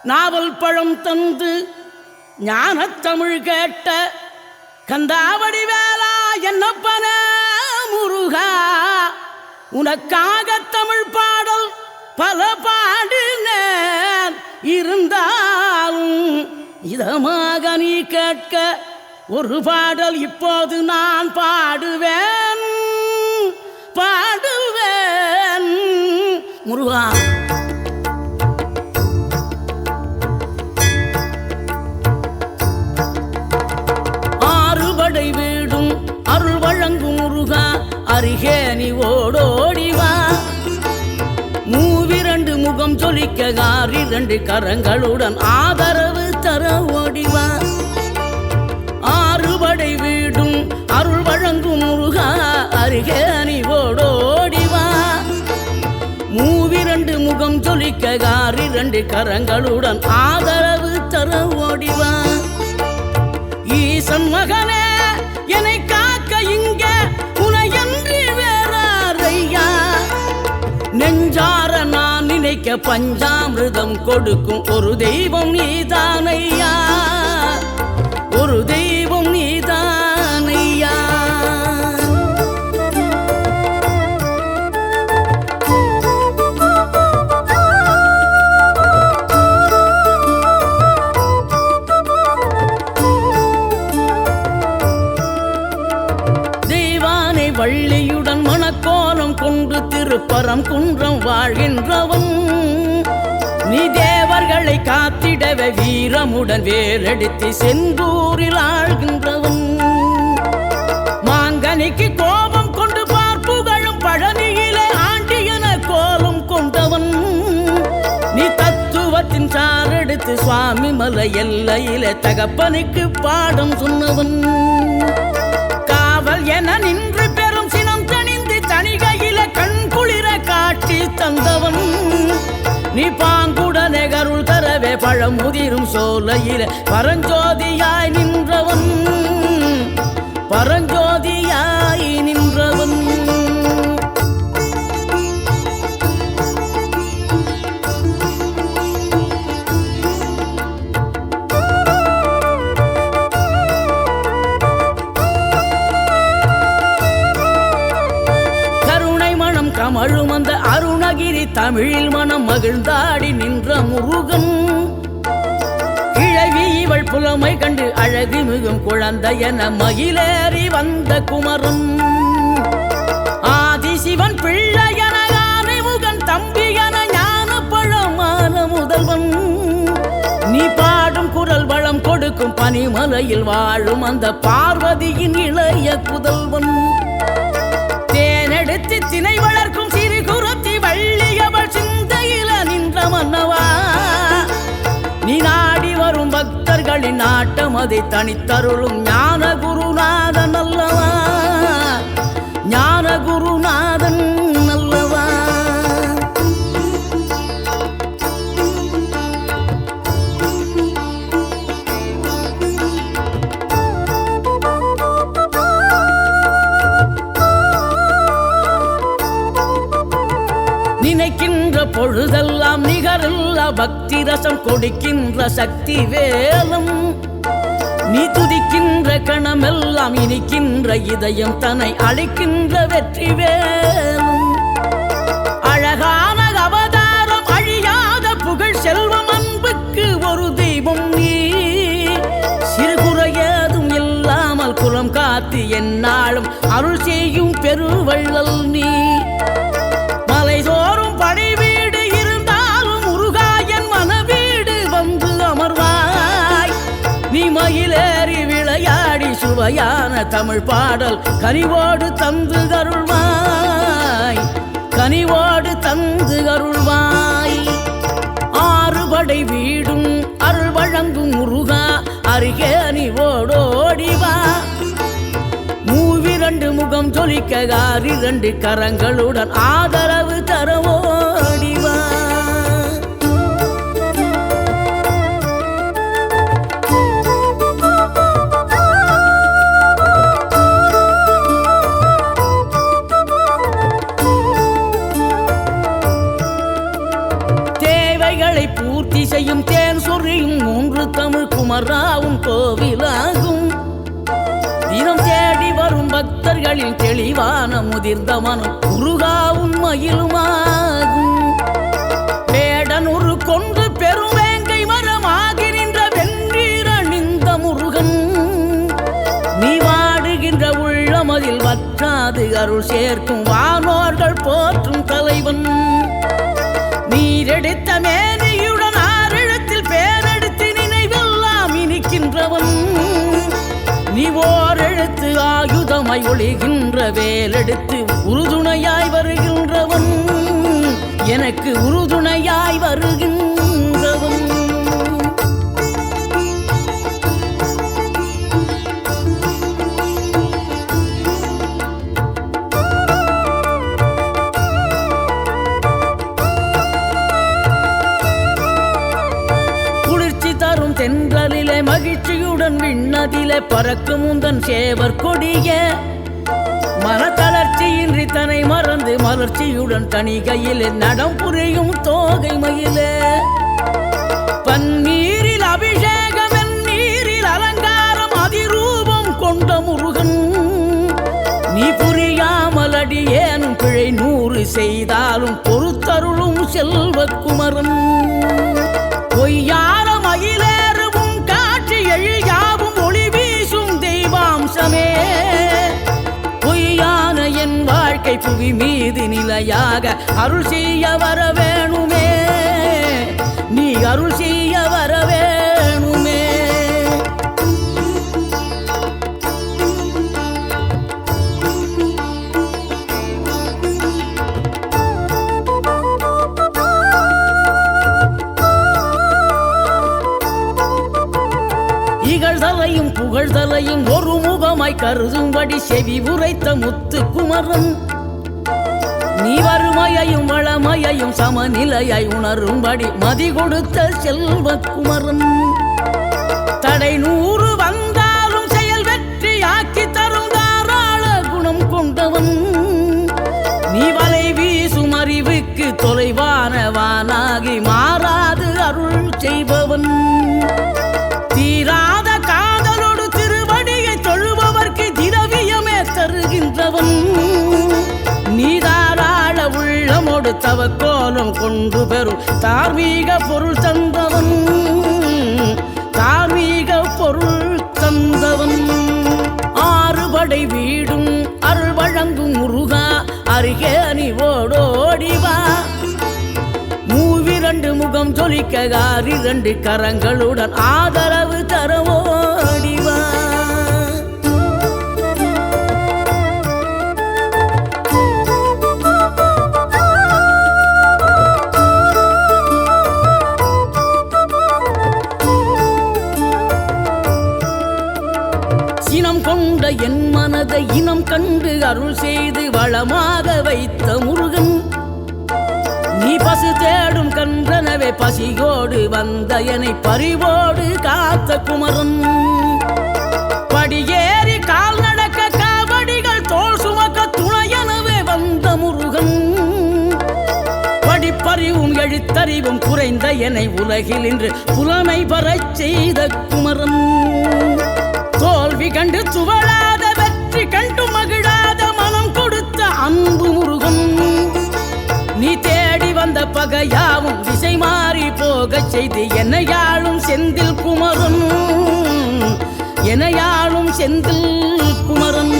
நாவல் பழம் தந்து ஞானத்தமிழ் கேட்ட கந்தாவடி வேளா என்னப்பன முருகா, உனக்காக தமிழ் பாடல் பல பாடினேன், இருந்தாலும் இதமாக நீ கேட்க ஒரு பாடல் இப்போது நான் பாடுவேன் பாடுவேன் முருகா. ஆறுபடை வீடும் அருள் வழங்கும் முருகா, அருகே நீ ஓடோடிவா. மூவிரண்டு முகம் ஜொலிக்க ஆறிரண்டு கரங்களுடன் ஆதரவு தர ஓடிவா. ஆறுபடை வீடும் அருள் வழங்கும் முருகா, அருகே நீ ஓடோடிவா. மூவிரண்டு முகம் ஜொலிக்க ஆறிரண்டு கரங்களுடன் ஆதரவு தர ஓடிவா. ஈசன் மகனே என்னை காக்க இங்க உனையன்றி வேறாரையா, நெஞ்சார நான் நினைக்க பஞ்சாமிர்தம் கொடுக்கும் ஒரு தெய்வம் நீதானையா, ஒரு தெய்வம் நீதானையா. தெய்வானை வள்ளியுடன் மணக்கோலம் கொண்டு திருப்பரம் குன்றம் வாழ்கின்றவன், நீ தேவர்களை காத்திடவே வீரமுடன் வேலெடுத்து செந்தூரில் ஆழ்கின்றவன். மாங்கனிக்கு கோபம் கொண்டு பார்ப்புகழும் பழனியிலே ஆண்டியன கோலம் கொண்டவன், நீ தத்துவத்தின் சாரெடுத்து சுவாமி மலை எல்லையிலே தகப்பனுக்கு பாடம் சொன்னவன். காவல் என நின்று பெரும் சினம் தணிந்து தணிகையில கண் குளிர காட்சி தந்தவன், நீ பாங்குடனே கருள் தரவே பழம் முதிரும் சோலையில பரஞ்சோதியாய் நின்றவன், பரஞ்சோதியாய் நின்றவன். கமழும் அந்த அருணகிரி தமிழில் மனம் மகிழ்ந்தாடி நின்ற முருகன், கிழவி இவள் புலமை கண்டு அழகு மிகும் குழந்தை என மகிழேறி வந்த குமரன். ஆதிசிவன் பிள்ளையன முகன் தம்பியன ஞான பழமான முதல்வன், நீ பாடும் குரல் வளம் கொடுக்கும் பனிமலையில் வாழும் அந்த பார்வதியின் இளைய புதல்வன். தேனெடுத்து திணை வளர்க்கும் சிறு குரத்தி வள்ளியவள் சிந்தையில நின்ற மன்னவா, நீ நாடி வரும் பக்தர்களின் நாட்டம் அதை தனித்தருளும் ஞான குருநாதன் அல்லவா, ஞான குருநாதன் அல்லவா. நினைக்கின்ற பொழுதெல்லாம் நிகரில்லா பக்தி ரசம் கொடுக்கின்ற சக்தி வேலம், நீ துதிக்கின்ற கணமெல்லாம் இனிக்கின்ற இதயம் தன்னை அளிக்கின்ற வெற்றி வேலும். அழகான அவதாரம் அழியாத புகழ் செல்வம் அன்புக்கு ஒரு தெய்வம் நீ, சிறுகுறையதும் இல்லாமல் குலம் காத்து எந்நாளும் அருள் செய்யும் பெருவள்ளல் நீ. மலைதோறும் படை வீடு இருந்தாலும் முருகாயன் மனவீடு வந்து அமர்வாய், நீ மயிலேறி விளையாடி சுவையான தமிழ் பாடல் கனிவோடு தந்து கருள்வாய், கனிவோடு தந்து கருள்வாய். ஆறுபடை வீடும் அருள் வழங்கும் முருகா, அருகே நீ ஓடோடிவா. மூவிரண்டு முகம் ஜொலிக்க ஆறிரண்டு கரங்களுடன் ஆதரவு தர ஓடிவா. தேவைகளை பூர்த்தி செய்யும் தேன் புரியும் மூன்று தமிழ் குமராவும் கோவிலாகும். தினம் தேடி வரும் பக்தர்களின் தெளிவான முதிர்ந்த மனம் முருகாவும் மயிலுமாகும். வேடனூறு கொண்டு பெருவேங்கை மரமாகி நின்ற வென்றீர் அணிந்த முருகன், நீ வாடுகின்ற உள்ளமதில் வற்றாது அருள் சேர்க்கும் வானோர்கள் போற்றும் தலைவன். நீரெடுத்த மேனியுடன் ஆறிடத்தில் பேரெடுத்து நினைவெல்லாம் இனிக்கின்றவன், நீ ஓரெழுத்து ஆயுதமாய் ஒளிகின்ற வேலெடுத்து உறுதுணையாய் வருகின்றவன், எனக்கு உறுதுணையாய் வருகின்றவன். தென்றலிலே மகிழ்ச்சியுடன் விண்ணதிலே பறக்கும் உந்தன் சேவர் கொடிய, மனத்தளர்ச்சியின்றி தன்னை மறந்து மலர்ச்சியுடன் தனிகையிலே நடம் புரியும் தோகை மயிலே. பன்னீரில் அபிஷேகம் நீரில் அலங்காரம் அதிரூபம் கொண்ட முருகன், நீ புரியாமல் அடியேனும் பிழை 100 செய்தாலும் பொறுத்தருளும் செல்வக்குமரன். பொய்யார மயிலேறும் காட்சி எழியாவும் ஒளி வீசும் தெய்வாம்சமே, பொய்யான என் வாழ்க்கை புவி மீது நிலையாக அருள் செய்ய வர வேணுமே, நீ அருள் செய்ய வர வேணுமே. இகழ்தலையும் புகழ்தலையும் ஒரு முகமாய் கருதும்படி செவி உரைத்த முத்து குமரன், நீ வறுமையையும் வளமையையும் சமநிலையாய் உணரும்படி மதி கொடுத்த செல்வக்குமரன். தடை 100 வந்தாலும் செயல் வெற்றியாக்கி தரும் தாராள குணம் கொண்டவன், நீ வலை வீசும் அறிவுக்கு தொலைவானவானாகி மாறாது அருள் செய்பவன். தீராத காதலோடு திருவடியை தொழுபவர்க்கு திரவியமே தருகின்றவன், நீதாராள உள்ளமோடு தவக்கோலம் கொண்டு பெறும் தார்மீக பொருள் தந்தவன், தார்மீக பொருள் தந்தவன். 6 படை வீடும் அருள் வழங்கும் முருகா, அருகே நீ ஓடோடிவா. 2 முகம் ஜொலிக்க 2 கரங்களுடன் ஆதரவு தரவோடிவா. சினம் கொண்ட என் மனதை இனம் கண்டு அருள் செய்து வளமாக வைத்த முருகன், நீ பசு தேடும் கன்றனவே பசியோடு வந்த என்னை பறிவோடு காத்த குமரன். படியேறி கால் நடக்க காவடிகள் தோல் சுமக்க துணையனவே வந்த முருகன், படிப்பறிவும் எழுத்தறிவும் குறைந்த என்னை உலகில் இன்று புலமை பெறச் செய்த குமரன். தோல்வி கண்டு துவளாத வெற்றி கண்டு மகிழாத மனம் கொடுத்த அன்பு முருகன், நீ தேடி வந்த பகையாவும் திசை மாறி போகச் செய்து என்னையாளும் செந்தில் குமரன், என்னையாளும் செந்தில் குமரன்.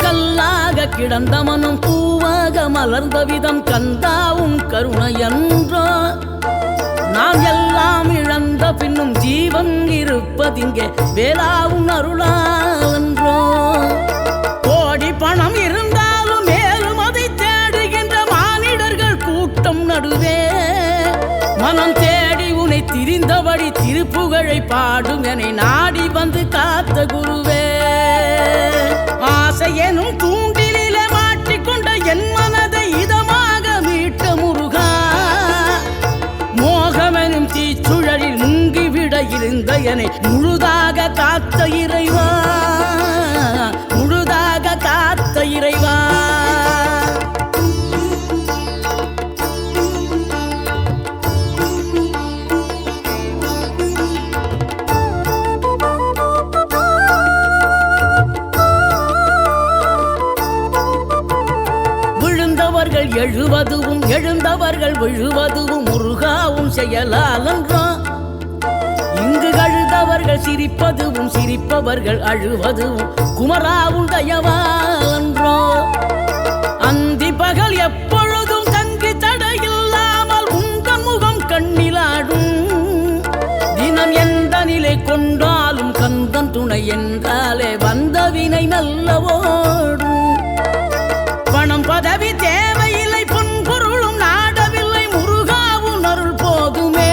கல்லாக கிடந்த மனம் பூவாக மலர்ந்த விதம் கந்தாவும் கருணையன்றோ, நாம் எல்லாம் இழந்த பின்னும் ஜீவன் இருப்பதிங்கே வேளாவும் அருளாலன்றோ. கோடி பணம் இருந்தாலும் மேலும் அதை தேடுகின்ற மானிடர்கள் கூட்டம் நடுவே, மனம் தேடி உனை திரிந்தபடி திருப்புகழை பாடும் என்னை நாடி வந்து காத்த குருவே. ஆசை எனும் தூண்டிலே மாட்டிக்கொண்ட என் மனதை இதமாக மீட்ட முருகா, மோகமெனும் தீச்சுழலில் முங்கி தந்தையனை முழுதாக காத்த இறைவா, முழுதாக காத்த இறைவா. விழுந்தவர்கள் எழுவதுவும் எழுந்தவர்கள் விழுவதுவும் முருகாவும் செயலாலன்றோ. இங்கு அழுதவர்கள் சிரிப்பதுவும் சிரிப்பவர்கள் அழுவதுவும் குமராவும் தயவாலன்றோ. அந்தி பகல் எப்பொழுதும் தங்கி தடையில்லாமல் உங்கள் முகம் கண்ணிலாடும். தினம் எந்த நிலை கொண்டாலும் கந்தன் துணை என்றாலே வந்த வினை நல்லவோடும். பணம் பதவி தேவையில்லை, பொன்பொருளும் நாடவில்லை, முருகாவும் அருள் போதுமே.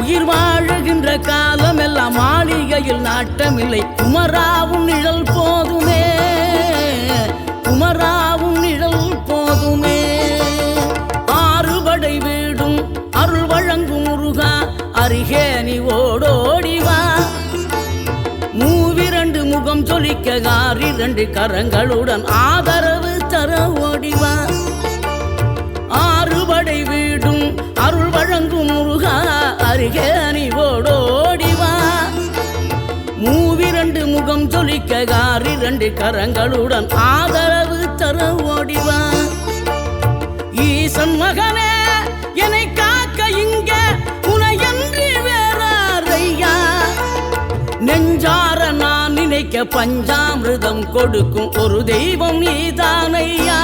உயிர் வாழுகின்ற காலம் எல்லாம் மாளிகையில் நாட்டமில்லை, குமராவும் நிழல் போதுமே, குமராவும் நிழல் போதுமே. ஆறுபடை வீடும் அருள் வழங்கும் முருகா, அருகே நீ ஓடோடிவா. மூவிரண்டு முகம் சொலிக்க ஆறிரண்டு கரங்களுடன் ஆதரவு தர ஓடிவா. ஆறுபடை வீடும் அருள் வழங்கும் முருகா, அருகே நீ ஓடோடிவா. மூவிரண்டு முகம் சொலிக்க ஆறிரண்டு கரங்களுடன் ஆதரவு தர ஓடிவா. ஈசன் மகனே என்னை காக்க இங்க உனையன்றி வேறாரையா. நெஞ்சார நான் நினைக்க பஞ்சாமிர்தம் கொடுக்கும் ஒரு தெய்வம் நீதானையா.